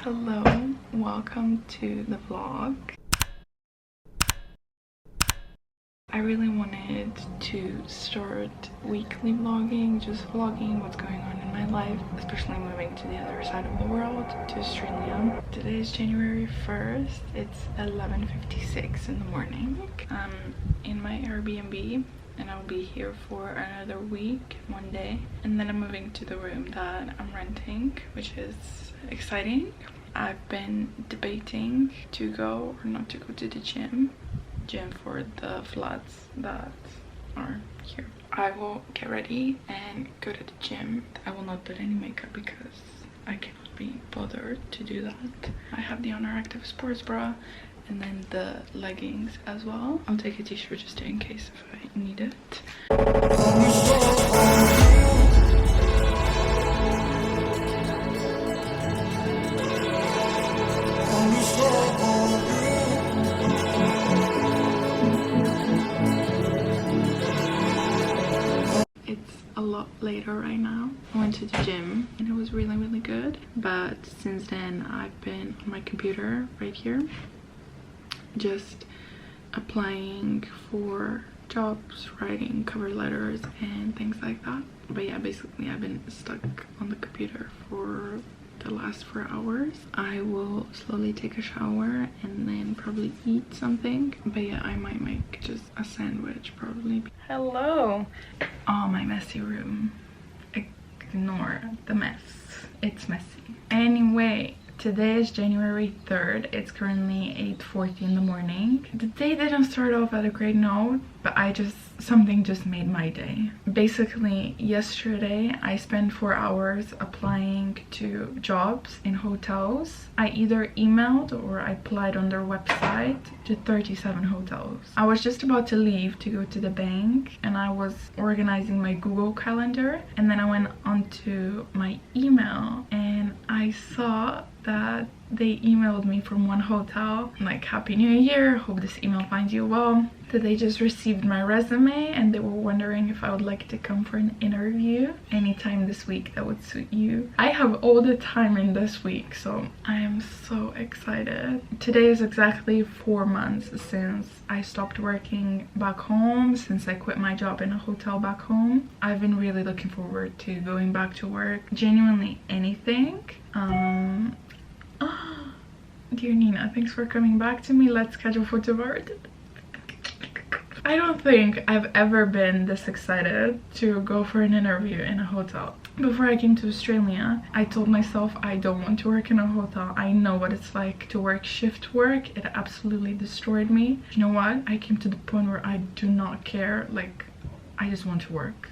Hello, welcome to the vlog. I really wanted to start weekly vlogging, just vlogging what's going on in my life, especially moving to the other side of the world, to Australia. Today is January 1st, it's 11:56 in the morning. I'm in my Airbnb and I'll be here for another week, one day, and then I'm moving to the room that I'm renting, which is exciting. I've been debating to go or not to go to the gym for the floods that are here. I will get ready and go to the gym. I will not put any makeup because I cannot be bothered to do that. I have the Honor Active sports bra and then the leggings as well. I'll take a t-shirt just in case if I need it. It's a lot later right now. I went to the gym and it was really good, but since then I've been on my computer right here just applying for jobs, writing cover letters and things like that. But yeah, basically I've been stuck on the computer for the last 4 hours. I will slowly take a shower and then probably eat something, but yeah, I might make just a sandwich probably. Hello. Oh, my messy room. Ignore the mess, it's messy. Anyway, today is January 3rd. It's currently 8:40 in the morning. The day didn't start off at a great note, but something just made my day. Basically, yesterday I spent 4 hours applying to jobs in hotels. I either emailed or I applied on their website to 37 hotels. I was just about to leave to go to the bank and I was organizing my Google Calendar, and then I went onto my email and I saw that they emailed me from one hotel like, "Happy New Year, hope this email finds you well." That they just received my resume and they were wondering if I would like to come for an interview anytime this week that would suit you. I have all the time in this week, so I am so excited. Today is exactly 4 months since I stopped working back home, since I quit my job in a hotel back home. I've been really looking forward to going back to work. Genuinely anything. Dear Nina, thanks for coming back to me. Let's schedule for tomorrow. I don't think I've ever been this excited to go for an interview in a hotel. Before I came to Australia, I told myself I don't want to work in a hotel. I know what it's like to work shift work. It absolutely destroyed me. You know what? I came to the point where I do not care. Like, I just want to work.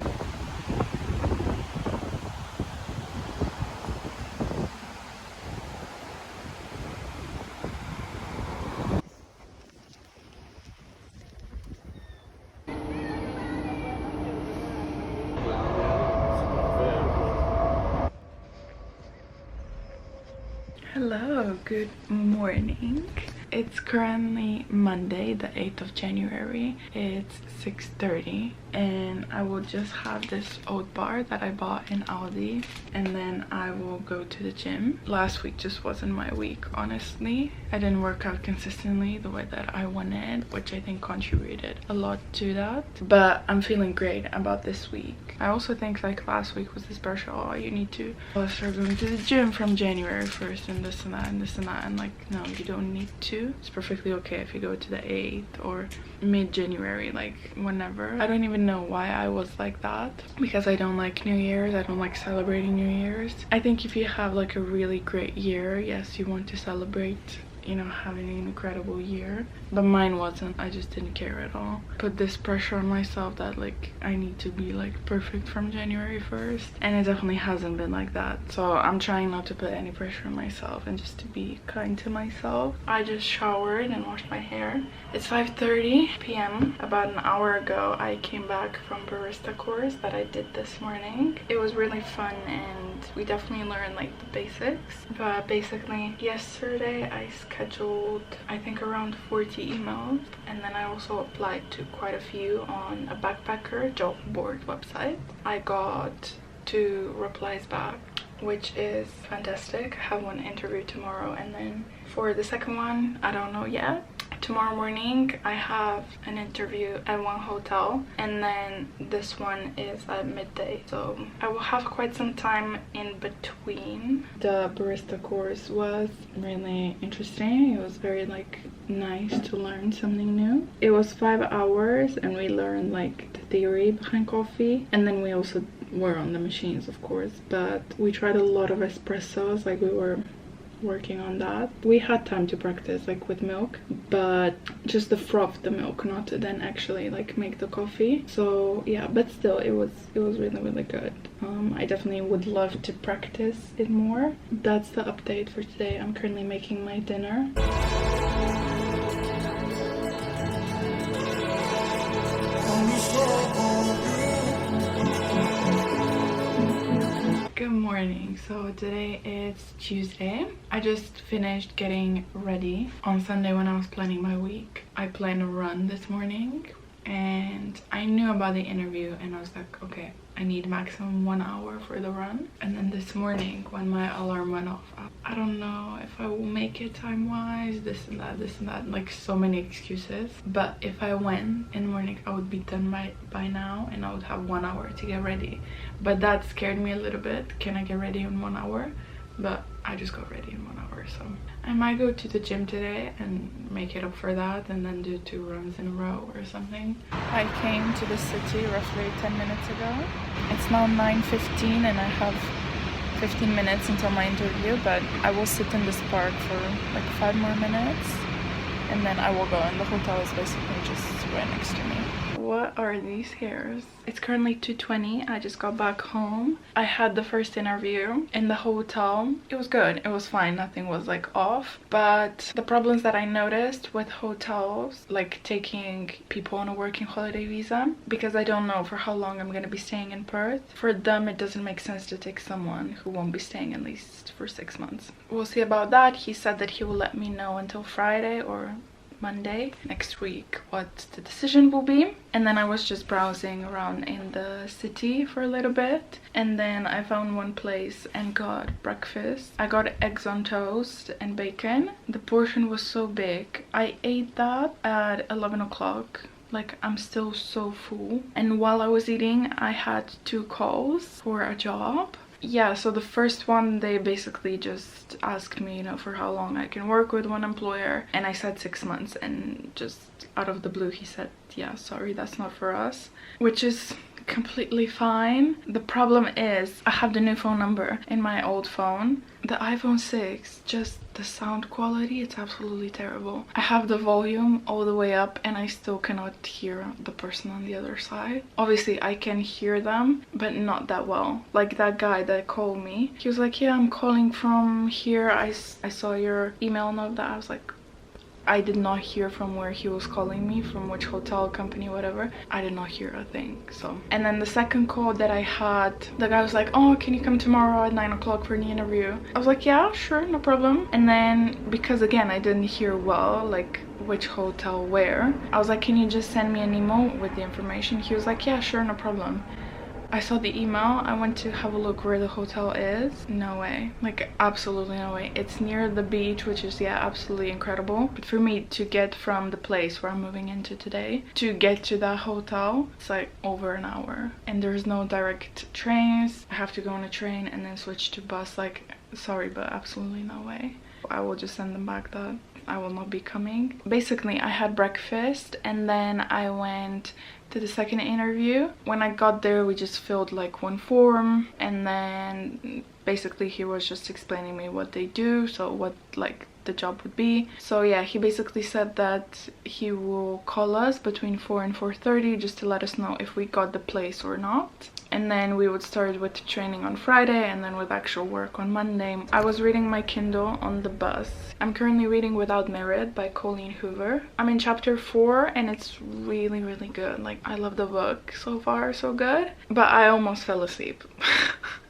Hello, good morning. It's currently Monday, the 8th of January. It's 6:30 and I will just have this oat bar that I bought in Aldi, and then I will go to the gym. Last week just wasn't my week, honestly. I didn't work out consistently the way that I wanted, which I think contributed a lot to that. But I'm feeling great about this week. I also think like last week was the special. Oh, you need to start going to the gym from January 1st and this and that and this and that, and like, no, you don't need to. It's perfectly okay if you go to the 8th or mid-January, like whenever. I don't even know why I was like that, because I don't like New Year's. I don't like celebrating New Year's. I think if you have like a really great year, yes, you want to celebrate, you know, having an incredible year, but mine wasn't. I just didn't care at all. Put this pressure on myself that like I need to be like perfect from January 1st, and it definitely hasn't been like that. So I'm trying not to put any pressure on myself and just to be kind to myself. I just showered and washed my hair. It's 5:30 p.m. About an hour ago I came back from barista course that I did this morning. It was really fun and we definitely learned like the basics. But basically yesterday I scheduled I think around 40 emails, and then I also applied to quite a few on a backpacker job board website. I got 2 replies back, which is fantastic. I have one interview tomorrow, and then for the second one, I don't know yet. Tomorrow morning I have an interview at one hotel, and then this one is at midday, so I will have quite some time in between. The barista course was really interesting. It was very like nice to learn something new. It was 5 hours and we learned like the theory behind coffee, and then we also were on the machines, of course, but we tried a lot of espressos. Like we were working on that. We had time to practice like with milk, but just to froth the milk, not to then actually like make the coffee. So yeah, but still it was really good. I definitely would love to practice it more. That's the update for today. I'm currently making my dinner. Good morning. So today is Tuesday. I just finished getting ready. On Sunday when I was planning my week, I planned a run this morning, and I knew about the interview and I was like, okay, I need maximum 1 hour for the run. And then this morning when my alarm went off, I don't know if I will make it time-wise, this and that, like so many excuses. But if I went in the morning, I would be done by now, and I would have 1 hour to get ready. But that scared me a little bit. Can I get ready in 1 hour? But I just got ready in 1 hour, so I might go to the gym today and make it up for that, and then do 2 runs in a row or something. I came to the city roughly 10 minutes ago. It's now 9:15 and I have 15 minutes until my interview, but I will sit in this park for like 5 more minutes and then I will go, and the hotel is basically just right next to me. What are these hairs? It's currently 2:20. I just got back home. I had the first interview in the hotel. It was good. It was fine. Nothing was like off. But the problems that I noticed with hotels, like taking people on a working holiday visa, because I don't know for how long I'm gonna be staying in Perth. For them, it doesn't make sense to take someone who won't be staying at least for 6 months. We'll see about that. He said that he will let me know until Friday or Monday next week what the decision will be. And then I was just browsing around in the city for a little bit, and then I found one place and got breakfast. I got eggs on toast and bacon. The portion was so big. I ate that at 11 o'clock. Like, I'm still so full. And while I was eating, I had 2 calls for a job. Yeah, so the first one, they basically just asked me, you know, for how long I can work with one employer, and I said 6 months, and just out of the blue he said, yeah, sorry, that's not for us, which is completely fine. The problem is I have the new phone number in my old phone. The iPhone 6, just the sound quality, it's absolutely terrible. I have the volume all the way up and I still cannot hear the person on the other side. Obviously I can hear them, but not that well. Like that guy that called me, he was like, yeah, I'm calling from here, I saw your email and all that. I was like, I did not hear from where he was calling me, from which hotel, company, whatever. I did not hear a thing. So, and then the second call that I had, the guy was like, oh, can you come tomorrow at 9 o'clock for the interview? I was like, yeah, sure, no problem. And then, because again, I didn't hear well, like which hotel where, I was like, can you just send me an email with the information? He was like, yeah, sure, no problem. I saw the email. I went to have a look where the hotel is. No way. Like, absolutely no way. It's near the beach, which is, yeah, absolutely incredible. But for me to get from the place where I'm moving into today to get to that hotel, it's like over an hour. And there's no direct trains. I have to go on a train and then switch to bus. Like, sorry, but absolutely no way. I will just send them back that I will not be coming. Basically, I had breakfast and then I went to the second interview. When I got there, we just filled like one form, and then basically he was just explaining me what they do, so what like the job would be. So yeah, he basically said that he will call us between 4 and 4:30 just to let us know if we got the place or not. And then we would start with training on Friday and then with actual work on Monday. I was reading my Kindle on the bus. I'm currently reading Without Merit by Colleen Hoover. I'm in chapter 4 and it's really, really good. Like, I love the book so far, so good. But I almost fell asleep.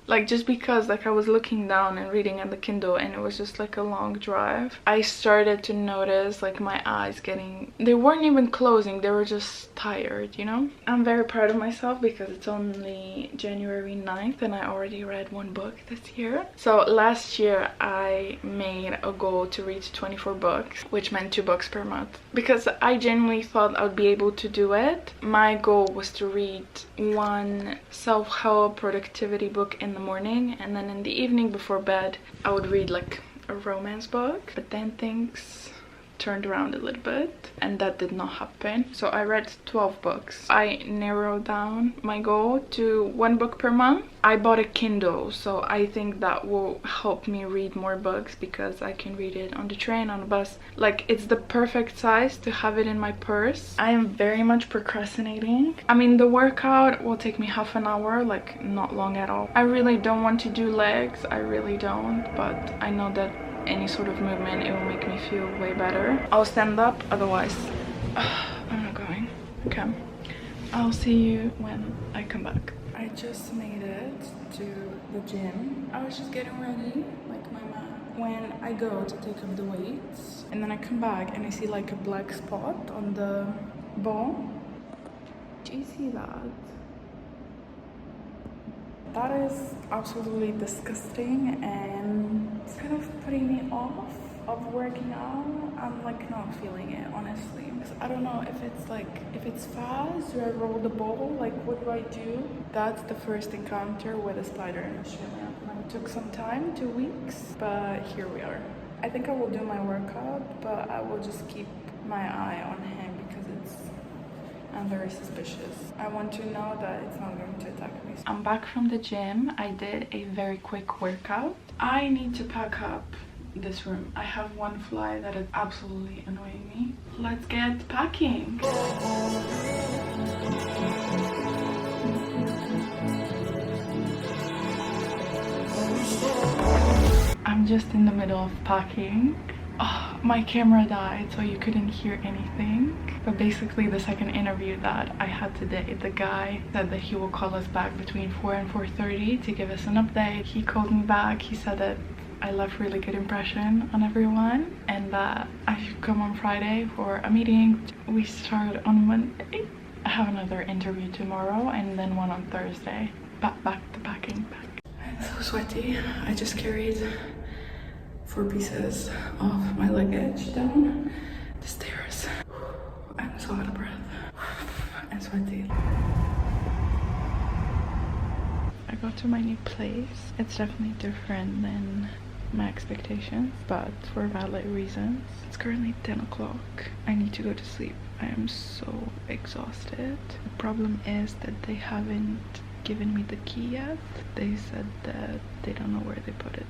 Like, just because like I was looking down and reading at the Kindle and it was just like a long drive, I started to notice like my eyes getting, they weren't even closing, they were just tired, you know. I'm very proud of myself because it's only January 9th and I already read one book this year. So last year I made a goal to read 24 books, which meant 2 books per month, because I genuinely thought I would be able to do it. My goal was to read one self-help productivity book in the morning, and then in the evening before bed I would read like a romance book. But then things turned around a little bit and that did not happen, so I read 12 books. I narrowed down my goal to 1 book per month. I bought a Kindle, so I think that will help me read more books because I can read it on the train, on the bus. Like, it's the perfect size to have it in my purse. I am very much procrastinating. I mean, the workout will take me half an hour, like not long at all. I really don't want to do legs, I really don't, but I know that any sort of movement, it will make me feel way better. I'll stand up, otherwise I'm not going. Okay, I'll see you when I come back. I just made it to the gym. I was just getting ready, like my man, when I go to take up the weights, and then I come back and I see like a black spot on the ball. Do you see that? That is absolutely disgusting and it's kind of putting me off of working out. I'm like not feeling it, honestly. I don't know if it's like, if it's fast, do I roll the ball? Like, what do I do? That's the first encounter with a spider in Australia. It took some time, 2 weeks, but here we are. I think I will do my workout, but I will just keep my eye on him because I'm very suspicious. I want to know that it's not going to attack me. I'm back from the gym. I did a very quick workout. I need to pack up this room. I have one fly that is absolutely annoying me. Let's get packing. I'm just in the middle of packing. Oh, my camera died, so you couldn't hear anything. But basically, the second interview that I had today, the guy said that he will call us back between 4 and 4:30 to give us an update. He called me back. He said that I left really good impression on everyone and that I should come on Friday for a meeting. We start on Monday. I have another interview tomorrow and then one on Thursday. Back to packing. I'm so sweaty. I just carried 4 pieces of my luggage down the stairs. I'm so out of breath and sweaty. I got to my new place. It's definitely different than my expectations, but for valid reasons. It's currently 10 o'clock. I need to go to sleep. I am so exhausted. The problem is that they haven't given me the key yet. They said that they don't know where they put it.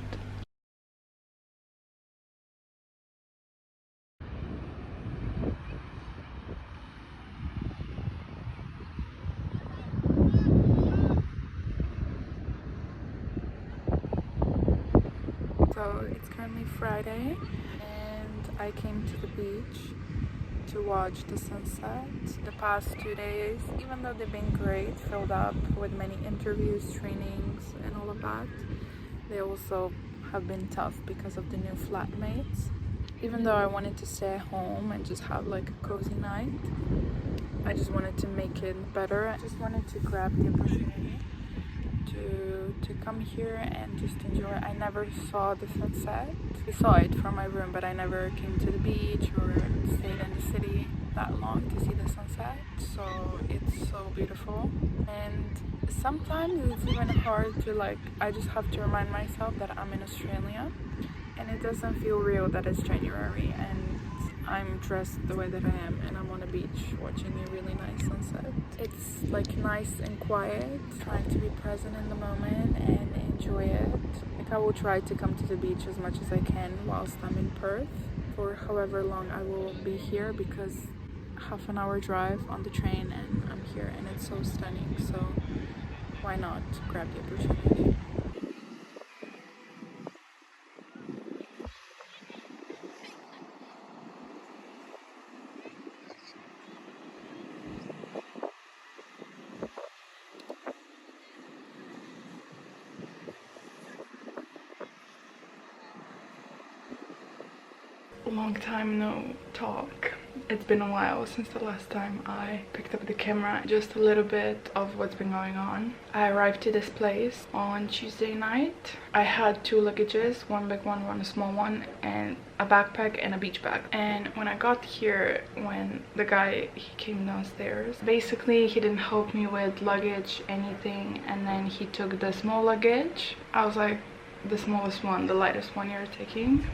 So it's currently Friday and I came to the beach to watch the sunset. The past 2 days, even though they've been great, filled up with many interviews, trainings and all of that, they also have been tough because of the new flatmates. Even though I wanted to stay at home and just have like a cozy night, I just wanted to make it better. I just wanted to grab the opportunity to come here and just enjoy. I never saw the sunset. I saw it from my room, but I never came to the beach or stayed in the city that long to see the sunset. So it's so beautiful. And sometimes it's even hard to like, I just have to remind myself that I'm in Australia and it doesn't feel real that it's January and I'm dressed the way that I am and I'm on a beach watching a really nice sunset. It's like nice and quiet, trying to be present in the moment and enjoy it. Like, I will try to come to the beach as much as I can whilst I'm in Perth for however long I will be here, because half an hour drive on the train and I'm here and it's so stunning, so why not grab the opportunity. long time no talk. It's been a while since the last time I picked up the camera. Just a little bit of what's been going on. I arrived to this place on Tuesday night. I had 2 luggages, one big one, one small one, and a backpack and a beach bag. And when I got here, when the guy, he came downstairs, basically he didn't help me with luggage, anything, and then he took the small luggage. I was like, the smallest one, the lightest one you're taking?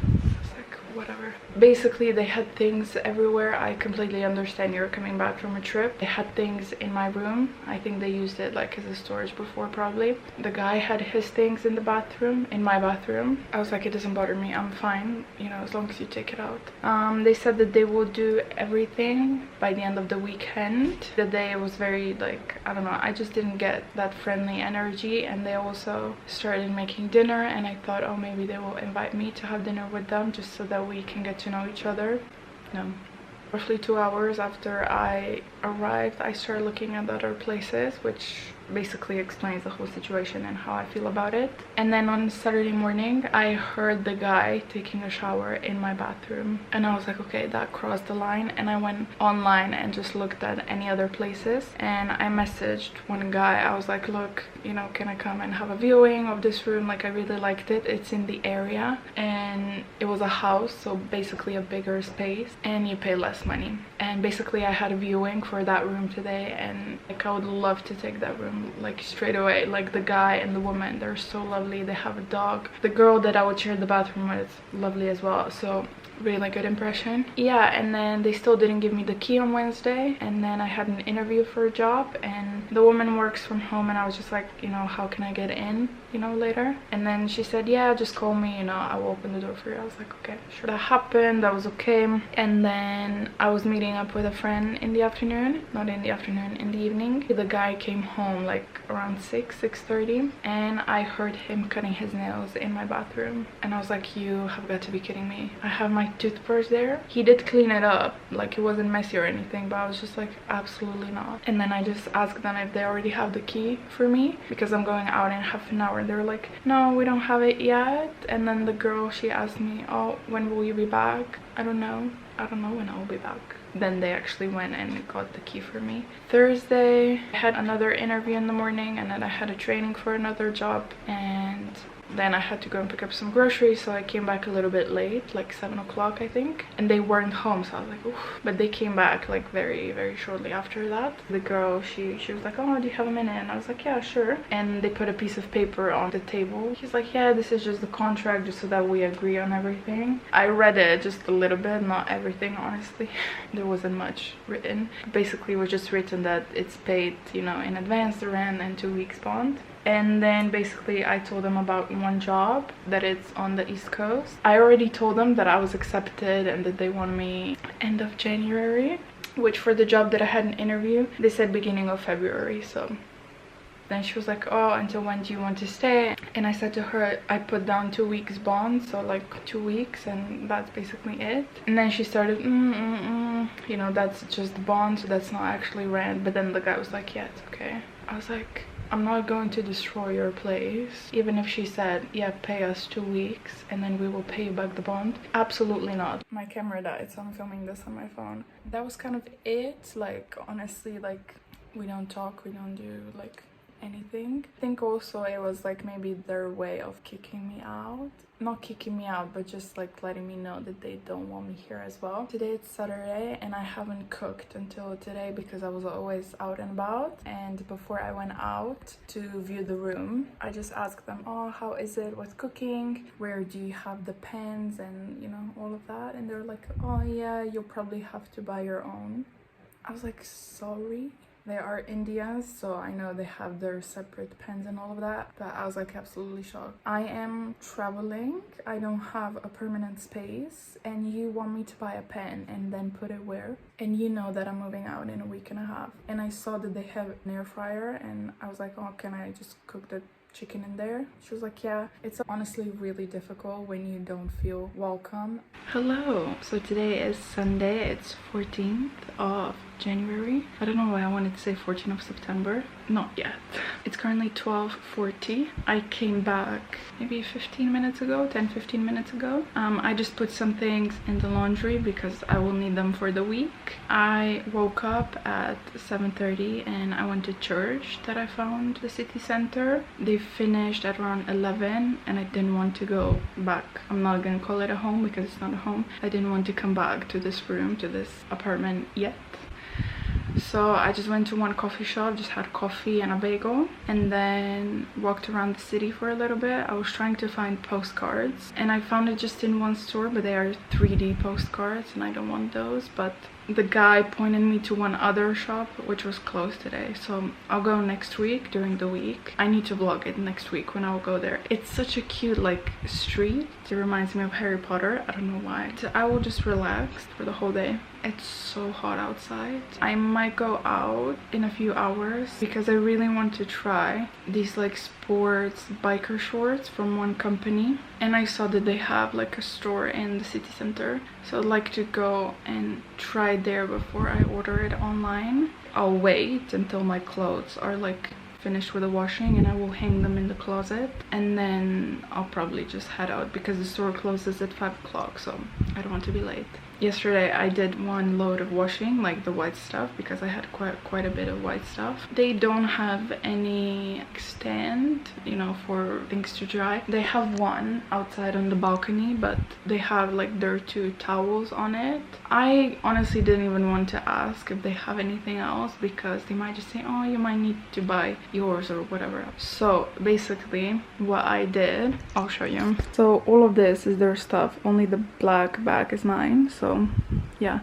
Whatever. Basically they had things everywhere. I completely understand, you're coming back from a trip. They had things in my room. I think they used it like as a storage before, probably. The guy had his things in the bathroom, in my bathroom. I was like, it doesn't bother me, I'm fine, you know, as long as you take it out. They said that they will do everything by the end of the weekend. The day was very, like, I don't know, I just didn't get that friendly energy. And they also started making dinner, and I thought, oh, maybe they will invite me to have dinner with them, just so that we can get to know each other. No. Roughly 2 hours after I arrived, I started looking at other places, which basically explains the whole situation and how I feel about it. And then on Saturday morning, I heard the guy taking a shower in my bathroom, and I was like, okay, that crossed the line. And I went online and just looked at any other places, and I messaged one guy. I was like, look, you know, can I come and have a viewing of this room? Like, I really liked it. It's in the area, and it was a house, so basically a bigger space, and you pay less money. And basically I had a viewing for that room today, and like, I would love to take that room like straight away. Like, the guy and the woman, they're so lovely. They have a dog. The girl that I would share the bathroom with, lovely as well. So really good impression. Yeah, and then they still didn't give me the key on Wednesday. And then I had an interview for a job, and the woman works from home, and I was just like, you know, how can I get in, you know, later? And then she said, yeah, just call me, you know, I will open the door for you. I was like, okay, sure. That happened, that was okay. And then I was meeting up with a friend in the afternoon, not in the afternoon, in the evening. The guy came home like around 6:30, and I heard him cutting his nails in my bathroom. And I was like, you have got to be kidding me. I have my toothbrush there. He did clean it up, like it wasn't messy or anything, but I was just like, absolutely not. And then I just asked them if they already have the key for me, because I'm going out in half an hour. They were like, no, we don't have it yet. And then the girl, she asked me, oh, when will you be back? I don't know when I'll be back. Then they actually went and got the key for me. Thursday, I had another interview in the morning, and then I had a training for another job, and then I had to go and pick up some groceries, so I came back a little bit late, like 7 o'clock I think, and they weren't home, so I was like, oof. But they came back like very shortly after that. The girl, she was like, oh, do you have a minute? And I was like, yeah, sure. And they put a piece of paper on the table. She's like, yeah, this is just the contract, just so that we agree on everything. I read it just a little bit, not everything, honestly. There wasn't much written. Basically it was just written that it's paid, you know, in advance, the rent, and 2 weeks bond. And then basically I told them about one job that it's on the East Coast. I already told them that I was accepted and that they want me end of January, which for the job that I had an interview, they said beginning of February. So then she was like, oh, until when do you want to stay? And I said to her, I put down 2 weeks bond, so like 2 weeks, and that's basically it. And then she started, you know, that's just the bond, so that's not actually rent. But then the guy was like, yeah, it's okay. I was like, I'm not going to destroy your place. Even if she said, yeah, pay us 2 weeks and then we will pay you back the bond. Absolutely not. My camera died, so I'm filming this on my phone. That was kind of it. Like, honestly, like, we don't talk, we don't do like anything. I think also it was like maybe their way of kicking me out. Not kicking me out, but just like letting me know that they don't want me here as well. Today it's Saturday, and I haven't cooked until today because I was always out and about. And before I went out to view the room, I just asked them, oh, how is it with cooking? Where do you have the pans and, you know, all of that? And they're like, oh yeah, you'll probably have to buy your own. I was like, sorry? They are Indians, so I know they have their separate pens and all of that, but I was like absolutely shocked. I am traveling, I don't have a permanent space, and you want me to buy a pen and then put it where? And you know that I'm moving out in a week and a half. And I saw that they have an air fryer, and I was like, oh, can I just cook the chicken in there? She was like, yeah. It's honestly really difficult when you don't feel welcome. Hello. So today is Sunday. It's 14th of January. I don't know why I wanted to say 14th of September. Not yet. It's currently 12:40. I came back maybe 15 minutes ago, 10-15 minutes ago. I just put some things in the laundry because I will need them for the week. I woke up at 7:30 and I went to church that I found the city center. They finished at around 11 and I didn't want to go back. I'm not gonna call it a home because it's not a home. I didn't want to come back to this room, to this apartment yet. So I just went to one coffee shop, just had coffee and a bagel, and then walked around the city for a little bit. I was trying to find postcards and I found it just in one store, but they are 3D postcards and I don't want those. But the guy pointed me to one other shop which was closed today, so I'll go next week during the week. I need to vlog it next week when I'll go there. It's such a cute like street. It reminds me of Harry Potter. I don't know why. So I will just relax for the whole day. It's so hot outside. I might go out in a few hours because I really want to try these like sports biker shorts from one company, and I saw that they have like a store in the city center, so I'd like to go and try there before I order it online. I'll wait until my clothes are like finished with the washing and I will hang them in the closet, and then I'll probably just head out because the store closes at 5 o'clock, so I don't want to be late. Yesterday I did one load of washing, like the white stuff, because I had quite a bit of white stuff. They don't have any stand, you know, for things to dry. They have one outside on the balcony, but they have like their 2 towels on it. I honestly didn't even want to ask if they have anything else because they might just say, oh, you might need to buy yours or whatever. So basically what I did, I'll show you. So all of this is their stuff, only the black bag is mine. So yeah,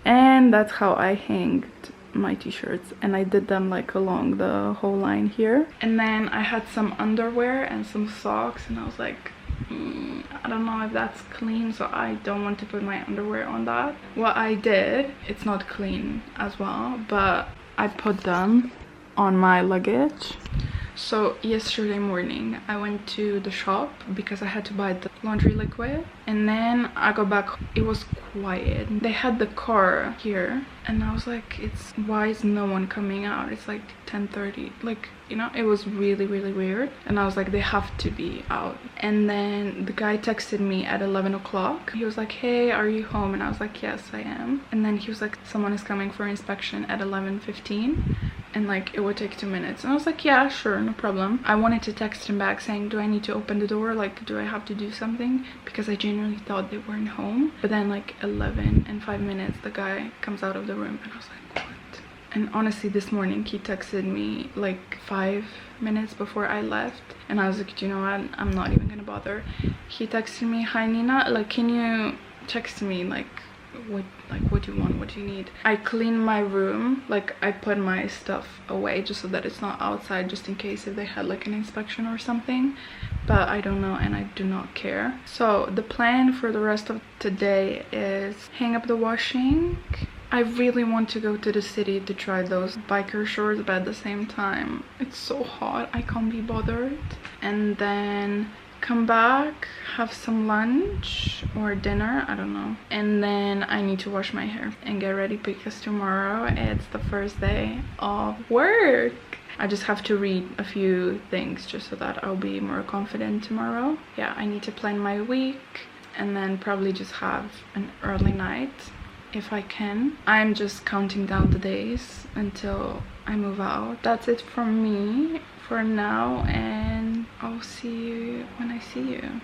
and that's how I hanged my t-shirts, and I did them like along the whole line here. And then I had some underwear and some socks, and I was like, I don't know if that's clean, so I don't want to put my underwear on that. What I did, it's not clean as well, but I put them on my luggage. So yesterday morning I went to the shop because I had to buy the laundry liquid, and then I got back. It was quiet. They had the car here and I was like, why is no one coming out? It's like 10:30, like, you know, it was really weird, and I was like, they have to be out. And then the guy texted me at 11 o'clock. He was like, hey, are you home? And I was like, yes, I am. And then he was like, someone is coming for inspection at 11:15 and like it would take 2 minutes. And I was like, yeah, sure, no problem. I wanted to text him back saying, do I need to open the door, like do I have to do something, because I genuinely thought they weren't home. But then like 11 and 5 minutes the guy comes out of the room and I was like, what? And honestly, this morning he texted me like 5 minutes before I left, and I was like, do you know what, I'm not even gonna bother. He texted me, hi Nina, like can you text me like what do you want, what do you need? I cleaned my room, like I put my stuff away just so that it's not outside, just in case if they had like an inspection or something, but I don't know and I do not care. So the plan for the rest of today is hang up the washing. I really want to go to the city to try those biker shorts, but at the same time it's so hot, I can't be bothered. And then come back, have some lunch or dinner, I don't know, and then I need to wash my hair and get ready because tomorrow it's the first day of work. I just have to read a few things just so that I'll be more confident tomorrow. Yeah, I need to plan my week and then probably just have an early night if I can. I'm just counting down the days until I move out. That's it from me for now, and I'll see you when I see you.